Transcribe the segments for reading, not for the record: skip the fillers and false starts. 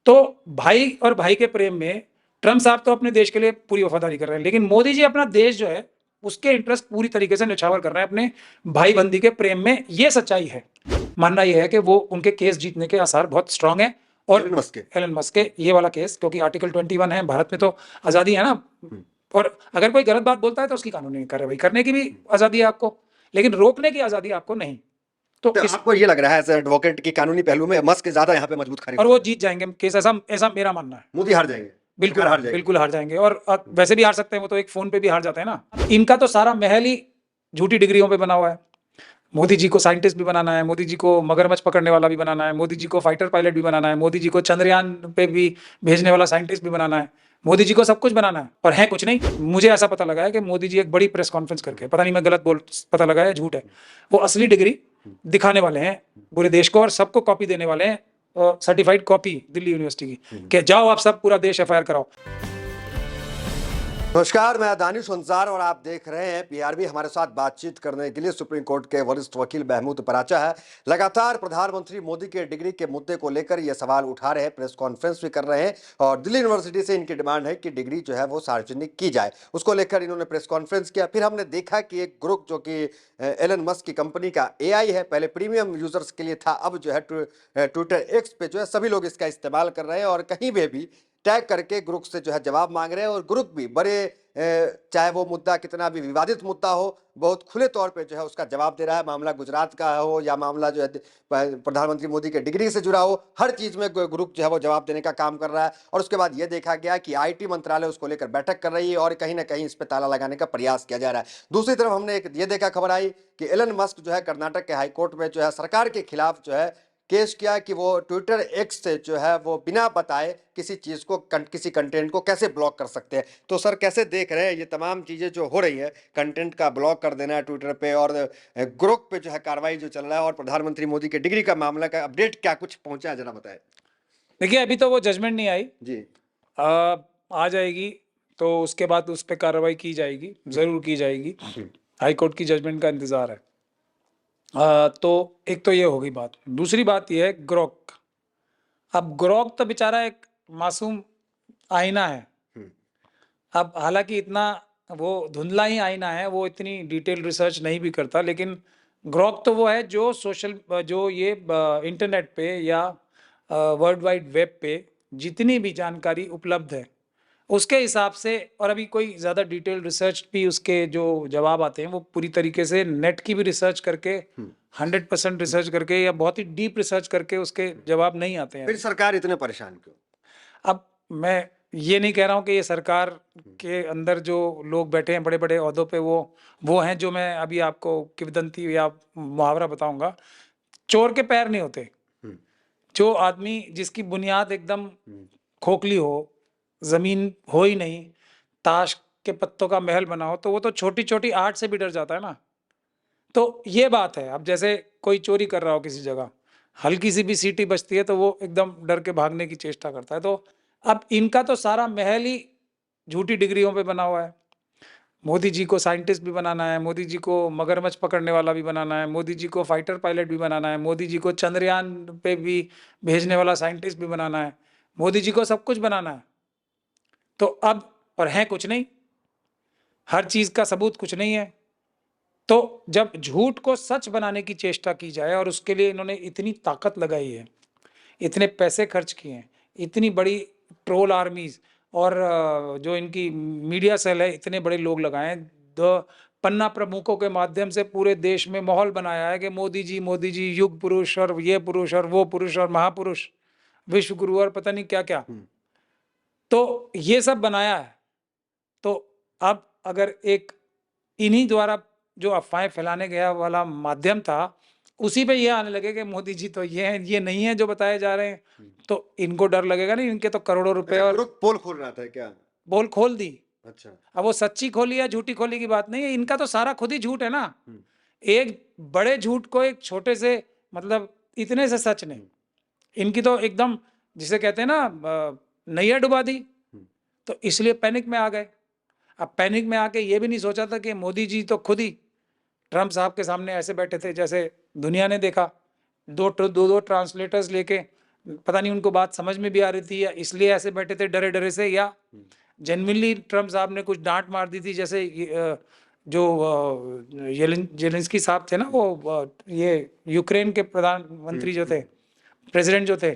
तो भाई और भाई के प्रेम में ट्रम्प साहब तो अपने देश के लिए पूरी वफादारी कर रहे हैं, लेकिन मोदी जी अपना देश जो है उसके इंटरेस्ट पूरी तरीके से न्यौछावर कर रहे हैं अपने भाई बंदी के प्रेम में। ये सच्चाई है। मानना यह है कि वो उनके केस जीतने के आसार बहुत स्ट्रांग है। और एलन मस्क के ये वाला केस, क्योंकि आर्टिकल 21 है, भारत में तो आजादी है ना, और अगर कोई गलत बात बोलता है तो उसकी कानूनी कार्रवाई करने की भी आजादी है आपको, लेकिन रोकने की आजादी आपको नहीं। तो आपको ये लग रहा है एज एडवोकेट की कानूनी पहलू में मस्क ज्यादा यहाँ पे मजबूत खड़े और वो जीत जाएंगे केस, ऐसा ऐसा मेरा मानना है। मोदी हार जाएंगे, बिल्कुल हार जाएंगे, बिल्कुल हार जाएंगे। और वैसे भी हार सकते हैं, वो तो एक फोन पे भी हार जाते हैं ना। इनका तो सारा महल ही झूठी डिग्रियों पे बना हुआ है। मोदी जी को साइंटिस्ट भी बनाना है, मोदी जी को मगरमच्छ पकड़ने वाला भी बनाना है, मोदी जी को फाइटर पायलट भी बनाना है, मोदी जी को चंद्रयान पे भी भेजने वाला साइंटिस्ट भी बनाना है, मोदी जी को सब कुछ बनाना है और है कुछ नहीं। मुझे ऐसा पता लगा है कि मोदी जी एक बड़ी प्रेस कॉन्फ्रेंस करके, पता नहीं मैं गलत बोल, पता लगा है झूठ है, वो असली डिग्री दिखाने वाले हैं पूरे देश को और सबको कॉपी देने वाले हैं, सर्टिफाइड कॉपी दिल्ली यूनिवर्सिटी की, कि जाओ आप सब पूरा देश एफआईआर कराओ। नमस्कार, मैं दानिश अंसार और आप देख रहे हैं पीआरबी। हमारे साथ बातचीत करने के लिए सुप्रीम कोर्ट के वरिष्ठ वकील महमूद पराचा है। लगातार प्रधानमंत्री मोदी के डिग्री के मुद्दे को लेकर ये सवाल उठा रहे हैं, प्रेस कॉन्फ्रेंस भी कर रहे हैं और दिल्ली यूनिवर्सिटी से इनकी डिमांड है कि डिग्री जो है वो सार्वजनिक की जाए। उसको लेकर इन्होंने प्रेस कॉन्फ्रेंस किया। फिर हमने देखा कि एक ग्रुप जो कि एलन मस्क की कंपनी का एआई है, पहले प्रीमियम यूजर्स के लिए था, अब जो है ट्विटर एक्स पे जो है सभी लोग इसका इस्तेमाल कर रहे हैं और कहीं भी टैग करके ग्रुप से जो है जवाब मांग रहे हैं। और ग्रुप भी बड़े चाहे वो मुद्दा कितना भी विवादित मुद्दा हो, बहुत खुले तौर पे जो है उसका जवाब दे रहा है। मामला गुजरात का हो या मामला जो है प्रधानमंत्री मोदी के डिग्री से जुड़ा हो, हर चीज में ग्रुप जो है वो जवाब देने का काम कर रहा है। और उसके बाद ये देखा गया कि आईटी मंत्रालय उसको लेकर बैठक कर रही है और कहीं ना कहीं इस पर ताला लगाने का प्रयास किया जा रहा है। दूसरी तरफ हमने एक ये देखा, खबर आई कि एलन मस्क जो है कर्नाटक के हाईकोर्ट में जो है सरकार के खिलाफ जो है केस किया कि वो ट्विटर एक्स से जो है वो बिना बताए किसी चीज को किसी कंटेंट को कैसे ब्लॉक कर सकते हैं। तो सर कैसे देख रहे हैं ये तमाम चीजें जो हो रही है, कंटेंट का ब्लॉक कर देना है ट्विटर पे और ग्रुप पे जो है कार्रवाई जो चल रहा है, और प्रधानमंत्री मोदी के डिग्री का मामला का अपडेट क्या कुछ पहुंचा है, जरा बताएं। देखिए, अभी तो वो जजमेंट नहीं आई जी। आ जाएगी तो उसके बाद उस पर कार्रवाई की जाएगी, जरूर की जाएगी। हाई कोर्ट की जजमेंट का इंतजार है। तो एक तो ये हो गई बात। दूसरी बात ये है ग्रोक। अब ग्रोक तो बेचारा एक मासूम आईना है। अब हालांकि इतना वो धुंधला ही आईना है, वो इतनी डिटेल रिसर्च नहीं भी करता, लेकिन ग्रोक तो वो है जो जो ये इंटरनेट पे या वर्ल्ड वाइड वेब पे जितनी भी जानकारी उपलब्ध है उसके हिसाब से, और अभी कोई ज़्यादा डिटेल रिसर्च भी उसके जो जवाब आते हैं वो पूरी तरीके से नेट की भी रिसर्च करके 100% रिसर्च करके या बहुत ही डीप रिसर्च करके उसके जवाब नहीं आते हैं। फिर सरकार इतने परेशान क्यों? अब मैं ये नहीं कह रहा हूँ कि ये सरकार के अंदर जो लोग बैठे हैं बड़े बड़े ओहदों पे वो हैं जो मैं अभी आपको किंवदंती या मुहावरा बताऊंगा। चोर के पैर नहीं होते। जो आदमी जिसकी बुनियाद एकदम खोखली हो, जमीन हो ही नहीं, ताश के पत्तों का महल बना हो, तो वो तो छोटी छोटी आर्ट से भी डर जाता है ना। तो ये बात है। अब जैसे कोई चोरी कर रहा हो किसी जगह, हल्की सी भी सीटी बजती है तो वो एकदम डर के भागने की चेष्टा करता है। तो अब इनका तो सारा महल ही झूठी डिग्रियों पे बना हुआ है। मोदी जी को साइंटिस्ट भी बनाना है, मोदी जी को मगरमच्छ पकड़ने वाला भी बनाना है, मोदी जी को फाइटर पायलट भी बनाना है, मोदी जी को चंद्रयान पे भी भेजने वाला साइंटिस्ट भी बनाना है, मोदी जी को सब कुछ बनाना है। तो अब और है कुछ नहीं, हर चीज का सबूत कुछ नहीं है। तो जब झूठ को सच बनाने की चेष्टा की जाए और उसके लिए इन्होंने इतनी ताकत लगाई है, इतने पैसे खर्च किए हैं, इतनी बड़ी ट्रोल आर्मीज और जो इनकी मीडिया सेल है, इतने बड़े लोग लगाए हैं, दो पन्ना प्रमुखों के माध्यम से पूरे देश में माहौल बनाया है कि मोदी जी युग पुरुष और ये पुरुष और वो पुरुष और महापुरुष, विश्व गुरु और पता नहीं क्या क्या। तो ये सब बनाया है। तो अब अगर एक इन्हीं द्वारा जो अफवाहें फैलाने गया वाला माध्यम था, उसी पे ये आने लगे कि मोदी जी तो ये हैं, ये नहीं है जो बताए जा रहे हैं, तो इनको डर लगेगा नहीं। इनके तो करोड़ों रुपए और पोल खोल रहा था क्या? बोल खोल दी। अच्छा। अब वो सच्ची खोली या झूठी खोली की बात नहीं है, इनका तो सारा खुद ही झूठ है ना। एक बड़े झूठ को एक छोटे से, मतलब इतने से सच नहीं, इनकी तो एकदम जिसे कहते हैं ना नैया डुबा दी। तो इसलिए पैनिक में आ गए। अब पैनिक में आके ये भी नहीं सोचा था कि मोदी जी तो खुद ही ट्रम्प साहब के सामने ऐसे बैठे थे जैसे दुनिया ने देखा, दो ट्रांसलेटर्स लेके पता नहीं उनको बात समझ में भी आ रही थी या इसलिए ऐसे बैठे थे डरे डरे से, या जेन्युइनली ट्रम्प साहब ने कुछ डांट मार दी थी। जैसे जो जेलेंस्की साहब थे ना, वो ये यूक्रेन के प्रधानमंत्री जो थे, प्रेसिडेंट जो थे,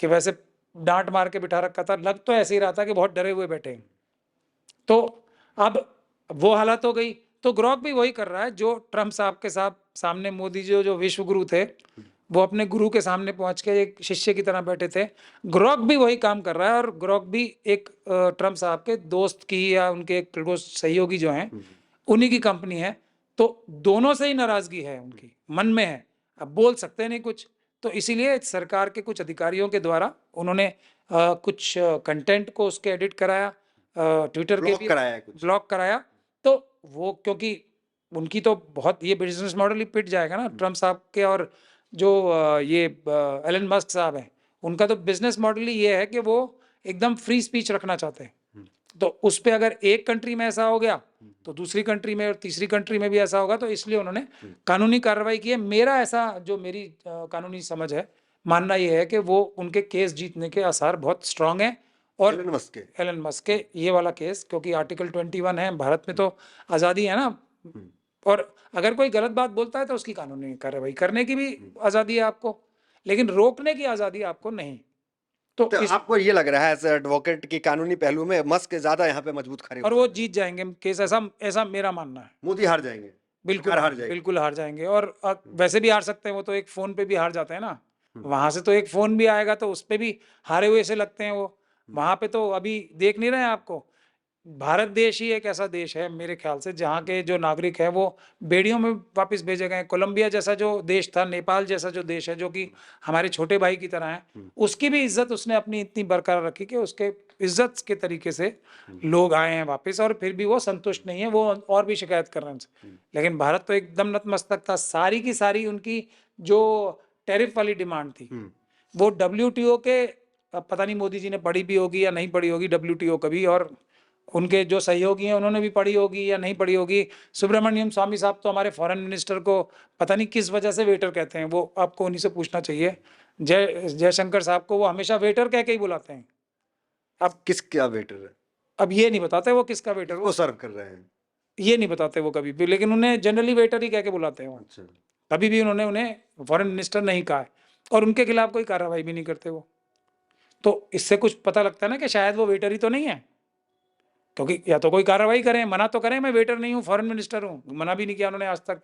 कि वैसे डांट मार के बिठा रखा था। लग तो ऐसे ही रहा था कि बहुत डरे हुए बैठे। तो अब वो हालत हो गई। तो ग्रोक भी वही कर रहा है जो ट्रम्प साहब के साथ सामने मोदी जी जो विश्व गुरु थे, वो अपने गुरु के सामने पहुंच के एक शिष्य की तरह बैठे थे। ग्रोक भी वही काम कर रहा है, और ग्रोक भी एक ट्रम्प साहब के दोस्त की या उनके एक क्लोज सहयोगी जो हैं, उन्हीं की कंपनी है। तो दोनों से ही नाराजगी है उनकी, मन में है, अब बोल सकते नहीं कुछ। तो इसीलिए सरकार के कुछ अधिकारियों के द्वारा उन्होंने कुछ कंटेंट को उसके एडिट कराया, ट्विटर के भी ब्लॉक कराया। तो वो क्योंकि उनकी तो बहुत ये बिजनेस मॉडल ही पिट जाएगा ना ट्रम्प साहब के। और जो ये एलन मस्क साहब हैं, उनका तो बिजनेस मॉडल ही ये है कि वो एकदम फ्री स्पीच रखना चाहते हैं। तो उस पे अगर एक कंट्री में ऐसा हो गया तो दूसरी कंट्री में और तीसरी कंट्री में भी ऐसा होगा। तो इसलिए उन्होंने कानूनी कार्रवाई की है। मेरा ऐसा जो मेरी कानूनी समझ है, मानना यह है कि वो उनके केस जीतने के आसार बहुत स्ट्रांग हैं। और एलन मस्क के ये वाला केस, क्योंकि आर्टिकल 21 है, भारत में तो आज़ादी है ना, और अगर कोई गलत बात बोलता है तो उसकी कानूनी कार्रवाई करने की भी आज़ादी है आपको, लेकिन रोकने की आज़ादी आपको नहीं। तो आपको ये लग रहा है एज एडवोकेट की कानूनी पहलू में मस्क ज्यादा यहाँ पे मजबूत खड़े और वो जीत जाएंगे केस, ऐसा मेरा मानना है। मोदी हार जाएंगे, बिल्कुल हार जाएंगे, बिल्कुल हार जाएंगे। और वैसे भी हार सकते हैं, वो तो एक फोन पे भी हार जाते हैं ना, वहां से तो एक फोन भी आएगा तो उस पे भी हारे हुए से लगते हैं वो। वहां पे तो अभी देख नहीं रहे हैं आपको, भारत देश ही एक ऐसा देश है मेरे ख्याल से जहाँ के जो नागरिक हैं वो बेड़ियों में वापस भेजे गए। कोलंबिया जैसा जो देश था, नेपाल जैसा जो देश है, जो कि हमारे छोटे भाई की तरह है, उसकी भी इज्जत उसने अपनी इतनी बरकरार रखी कि उसके इज्जत के तरीके से लोग आए हैं वापस, और फिर भी वो संतुष्ट नहीं है, वो और भी शिकायत कर रहे हैं। लेकिन भारत तो एकदम नतमस्तक था। सारी की सारी उनकी जो टैरिफ वाली डिमांड थी, वो WTO के, पता नहीं मोदी जी ने पढ़ी भी होगी या नहीं पढ़ी होगी WTO कभी, और उनके जो सहयोगी हैं उन्होंने भी पढ़ी होगी या नहीं पढ़ी होगी। सुब्रमण्यम स्वामी साहब तो हमारे फॉरेन मिनिस्टर को पता नहीं किस वजह से वेटर कहते हैं, वो आपको उन्हीं से पूछना चाहिए। जयशंकर साहब को वो हमेशा वेटर कह के ही बुलाते हैं। अब किसका वेटर है, अब ये नहीं बताते वो किसका वेटर वो सर्व कर रहे हैं, ये नहीं बताते वो कभी भी, लेकिन उन्हें जनरली वेटर ही कह के बुलाते हैं। अच्छा। कभी भी उन्होंने उन्हें फॉरेन मिनिस्टर नहीं कहा है, और उनके खिलाफ कोई कार्रवाई भी नहीं करते वो। तो इससे कुछ पता लगता है ना कि शायद वो वेटर ही तो नहीं है, क्योंकि या तो कोई कार्रवाई करें, मना तो करें मैं वेटर नहीं हूँ, फॉरेन मिनिस्टर हूँ, मना भी नहीं किया उन्होंने आज तक।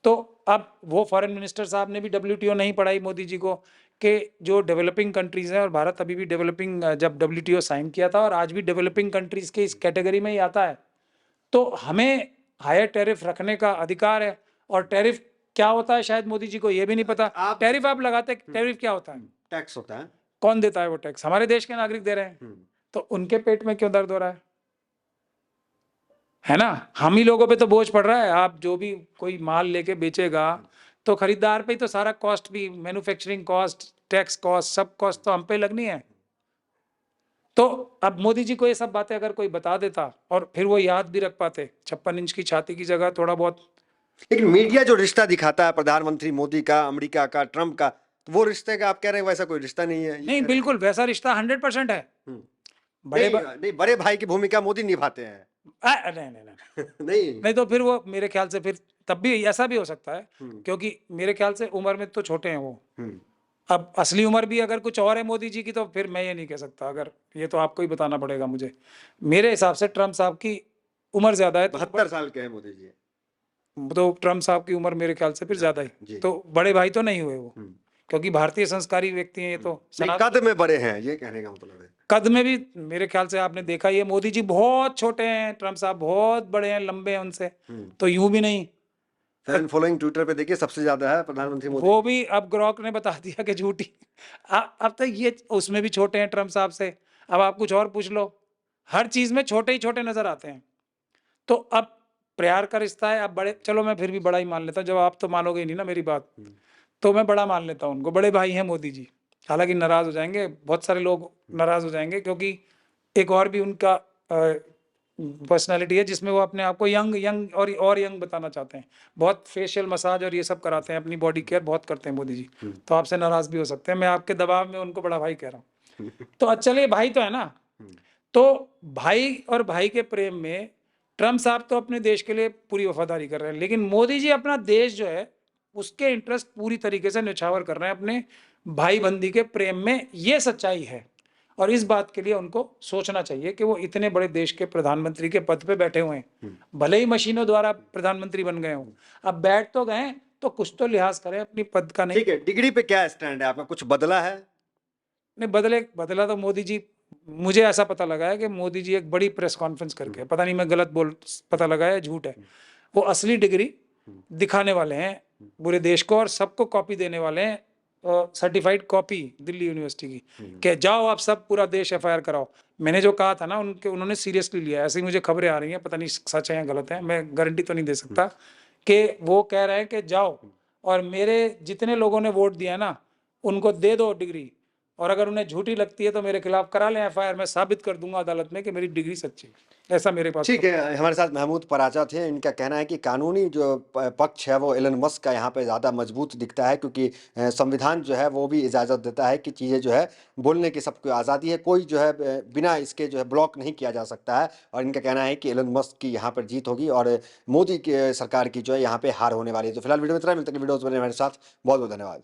तो अब वो फॉरेन मिनिस्टर साहब ने भी WTO नहीं पढ़ाई मोदी जी को, कि जो डेवलपिंग कंट्रीज हैं, और भारत अभी भी डेवलपिंग, जब WTO साइन किया था और आज भी डेवलपिंग कंट्रीज के इस कैटेगरी में ही आता है। तो हमें हायर टैरिफ रखने का अधिकार है। और टैरिफ क्या होता है शायद मोदी जी को ये भी नहीं पता। टैरिफ आप लगाते, टैरिफ क्या होता है? टैक्स होता है। कौन देता है वो टैक्स? हमारे देश के नागरिक दे रहे हैं। तो उनके पेट में क्यों दर्द हो रहा है ना? हम ही लोगों पे तो बोझ पड़ रहा है। आप जो भी कोई माल लेके बेचेगा तो खरीदार पे ही तो सारा कॉस्ट, भी मैन्युफैक्चरिंग कॉस्ट, टैक्स कॉस्ट, सब कॉस्ट तो हम पे लगनी है। तो अब मोदी जी को ये सब बातें अगर कोई बता देता और फिर वो याद भी रख पाते, 56 इंच की छाती की जगह थोड़ा बहुत। लेकिन मीडिया जो रिश्ता दिखाता है प्रधानमंत्री मोदी का, अमेरिका का, ट्रंप का, वो रिश्ते का आप कह रहे हैं वैसा कोई रिश्ता नहीं है? नहीं, बिल्कुल वैसा रिश्ता 100% है। नहीं, बड़े भाई की भूमिका मोदी निभाते हैं। नहीं तो फिर वो मेरे ख्याल से फिर तब भी ऐसा भी हो सकता है, क्योंकि मेरे ख्याल से उम्र में तो छोटे हैं वो। अब असली उम्र भी अगर कुछ और है मोदी जी की, तो फिर मैं ये नहीं कह सकता। अगर ये तो आपको ही बताना पड़ेगा मुझे। मेरे हिसाब से ट्रम्प साहब की उम्र ज्यादा है। 72 साल के हैं मोदी जी। तो ट्रम्प साहब की उम्र मेरे ख्याल से फिर ज्यादा ही, तो बड़े भाई तो नहीं हुए वो, क्योंकि भारतीय संस्कारी व्यक्ति हैं ये तो। कद में बड़े हैं, ये कहने का मतलब है। कद में भी मेरे ख्याल से आपने देखा, ये मोदी जी बहुत छोटे हैं, ट्रम्प साहब बहुत बड़े हैं, लंबे हैं उनसे, तो यूं भी नहीं। फैन फॉलोइंग ट्विटर पे देखिए सबसे ज्यादा है प्रधानमंत्री मोदी। वो भी अब ग्रोक ने बता दिया कि झूठी। अब तक ये उसमें भी छोटे हैं ट्रम्प साहब से। अब आप कुछ और पूछ लो, हर चीज में छोटे ही छोटे नजर आते हैं। तो अब प्यार का रिश्ता है, अब बड़े, चलो मैं फिर भी बड़ा ही मान लेता हूँ। जब आप तो मानोगे ही नहीं ना मेरी बात, तो मैं बड़ा मान लेता हूँ उनको। बड़े भाई हैं मोदी जी। हालांकि नाराज हो जाएंगे बहुत सारे लोग, नाराज हो जाएंगे, क्योंकि एक और भी उनका पर्सनालिटी है जिसमें वो अपने आप को यंग यंग और यंग बताना चाहते हैं। बहुत फेशियल मसाज और ये सब कराते हैं, अपनी बॉडी केयर बहुत करते हैं मोदी जी। तो आपसे नाराज भी हो सकते हैं, मैं आपके दबाव में उनको बड़ा भाई कह रहा हूँ। तो चलिए भाई तो है ना, तो भाई और भाई के प्रेम में ट्रम्प साहब तो अपने देश के लिए पूरी वफादारी कर रहे हैं, लेकिन मोदी जी अपना देश जो है उसके इंटरेस्ट पूरी तरीके से न्यौछावर कर रहे हैं अपने भाई बंदी के प्रेम में। ये सच्चाई है और इस बात के लिए उनको सोचना चाहिए कि वो इतने बड़े देश के प्रधानमंत्री के पद पे बैठे हुए हैं, भले ही मशीनों द्वारा प्रधानमंत्री बन गए हों, अब बैठ तो गए तो कुछ तो लिहाज करें अपनी पद का। नहीं ठीक है, डिग्री पे क्या स्टैंड है आपका, कुछ बदला है? नहीं बदला तो मोदी जी, मुझे ऐसा पता लगा है कि मोदी जी एक बड़ी प्रेस कॉन्फ्रेंस करके, पता नहीं मैं गलत पता लगा है झूठ है, वो असली डिग्री दिखाने वाले हैं पूरे देश को और सबको कॉपी देने वाले हैं, सर्टिफाइड कॉपी दिल्ली यूनिवर्सिटी की, कि जाओ आप सब पूरा देश एफआईआर कराओ। मैंने जो कहा था ना उन्होंने सीरियसली लिया। ऐसी मुझे खबरें आ रही हैं, पता नहीं सच है या गलत है, मैं गारंटी तो नहीं दे सकता, कि वो कह रहे हैं कि जाओ और मेरे जितने लोगों ने वोट दिया ना उनको दे दो डिग्री, और अगर उन्हें झूठी लगती है तो मेरे खिलाफ करा लें एफआईआर, मैं साबित कर दूंगा अदालत में कि मेरी डिग्री सच्ची है। ऐसा मेरे पास। ठीक है, हमारे साथ महमूद पराचा थे। इनका कहना है कि कानूनी जो पक्ष है वो एलन मस्क का यहाँ पे ज़्यादा मजबूत दिखता है, क्योंकि संविधान जो है वो भी इजाज़त देता है कि चीज़ें जो है बोलने की सबको आज़ादी है, कोई जो है बिना इसके जो है ब्लॉक नहीं किया जा सकता है। और इनका कहना है कि एलन मस्क की यहाँ पर जीत होगी और मोदी की सरकार की जो है यहाँ पे हार होने वाली है। तो फिलहाल वीडियो में इतना, मिलते हैं वीडियोज़ में हमारे साथ। बहुत बहुत धन्यवाद।